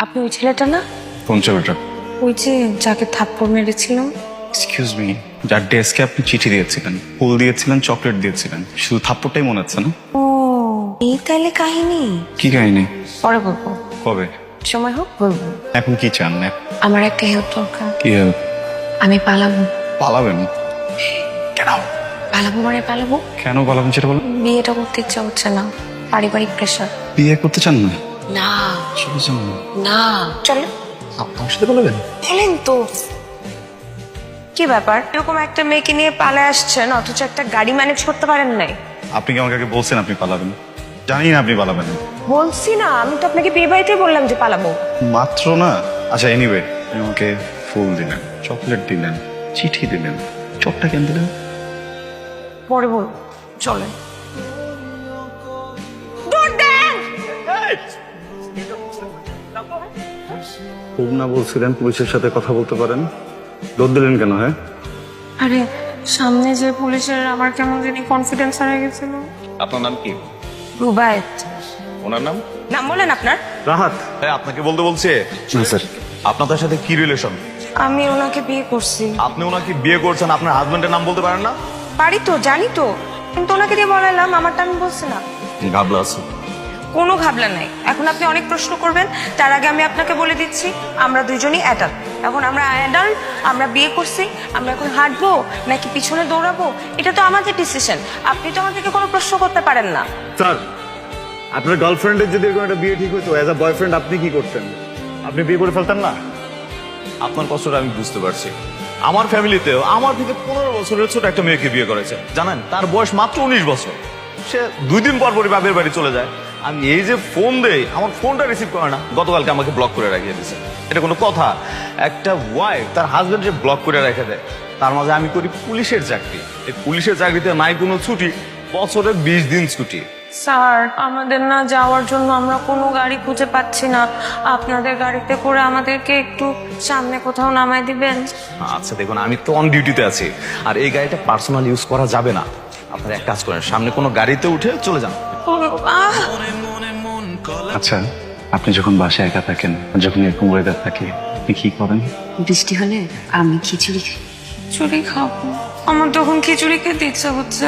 আপনি ওই ছেলেটা না? কোন ছেলেটা? ওই যে যাকে থাপ্পড় মেরেছিলাম। এক্সকিউজ মি, যার ডেস্কে আপনি চিঠি দিয়েছিলেন, ফুল দিয়েছিলেন, চকলেট দিয়েছিলেন, শুধু থাপ্পড়টাই মনে হচ্ছে না? ও, এই তাইলে কাহিনী। কি কাহিনী? পরে বলবো, কবে? সময় হোক বলবো। এখন কি চান? আমার একটা হেল্প দরকার। কি help? আমি পালাবো। পালাবেন? কেন? পালাবো মানে পালাবো। কেন পালাবেন সেটা বলুন। বিয়েটা করতে ইচ্ছা হচ্ছে না, পারিবারিক প্রেশার। বিয়ে করতে চান না? না চলে যান না। না, চলো। আপনার সাথে পালাবেন? বলেন তো কি ব্যাপার, এরকম একটা মেয়েকে নিয়ে পালায় আসছেন অথচ একটা গাড়ি ম্যানেজ করতে পারেন নাই? আপনি কি আমাকে আগে বলছেন আপনি পালাবেন? জানি না আপনি পালাবেন। বলছি না, আমি তো আপনাকে বিয়ে বাড়িতে বললাম যে পালাবো। মাত্র না। আচ্ছা এনিওয়ে, আপনি আমাকে ফুল দিলেন, চকলেট দিলেন, চিঠি দিলেন, চটটা কেন দিলেন? পরে বল, চলেন। দৌড় দেন। খুব না বলছিলেন পুলিশের সাথে কথা বলতে পারেন, দৌড় দিলেন কেন? হ্যাঁ, আরে সামনে যে পুলিশের আমার কেমন জানি কনফিডেন্স হারিয়ে গেছিল। আপনার নাম কি? রুবায়েত। ওনার নাম? নাম বলেন আপনার। রাহাত। হ্যাঁ, আপনাকে বলতে বলছে। না স্যার। আপনাদের সাথে কি রিলেশন? আমি ওনাকে বিয়ে করছি। আপনি ওনাকে বিয়ে করছেন, আপনার হাজবেন্ডের নাম বলতে পারেন না? পারি তো, জানি তো, কিন্তু ওনাকে দিয়ে বলাইলাম, আমারটা আমি বলছি না। ঘাবলা আছে। কোনো ঘাবলা নাই। এখন আপনি অনেক প্রশ্ন করবেন, তার আগে আমি আপনাকে বলে দিচ্ছি আমরা দুইজনই অ্যাডাল্ট। এখন আমরা অ্যাডাল্ট, আমরা বিয়ে করছি, আমরা এখন হাঁটবো নাকি পিছনে দৌড়াবো এটা তো আমাদের ডিসিশন। আপনি তো আমাদেরকে কোনো প্রশ্ন করতে পারেন না। স্যার, আপনার গার্লফ্রেন্ডের যদি এরকম একটা বিয়ে ঠিক হতো, অ্যাজ আ বয়ফ্রেন্ড আপনি কি করতেন? আপনি বিয়ে করে ফেলতেন না? আপনার কষ্টটা আমি বুঝতে পারছি। আমার ফ্যামিলিতেও আমার থেকে 15 বছরের ছোট একটা মেয়েকে বিয়ে করেছে। জানেন, তার বয়স মাত্র 19 বছর। সে 2 দিন পর পরই বাপের বাড়ি চলে যায়। আমি এই যে ফোন দেই, আমার ফোনটা রিসিভ করে না। গতকালকে আমাকে ব্লক করে রাখিয়ে দিয়েছে। এটা কোনো কথা? একটা ওয়াইফ তার হাজবেন্ডকে ব্লক করে রেখে দেয়। তার মাঝে আমি করি পুলিশের চাকরি। এই পুলিশের চাকরিতে নাই কোনো ছুটি, বছরে 20 দিন ছুটি। স্যার, আমাদের না যাওয়ার জন্য আমরা কোনো গাড়ি খুঁজে পাচ্ছি না। আপনাদের গাড়িতে করে আমাদেরকে একটু সামনে কোথাও নামাই দিবেন? আচ্ছা দেখুন, আমি তো অন ডিউটিতে আছি, আর এই গাড়িটা পার্সোনাল ইউজ করা যাবে না। আপনারা এক কাজ করেন, সামনে কোনো গাড়িতে উঠে চলে যান। আহ, আচ্ছা, আপনি যখন বাসায় একা থাকেন, যখন এরকম ওয়েদার থাকে, আপনি কি করেন? বৃষ্টি হলে আমি খিচুড়ি খাই। খিচুড়ি খাবো? আমার তখন খিচুড়ি খেতে ইচ্ছা হচ্ছে।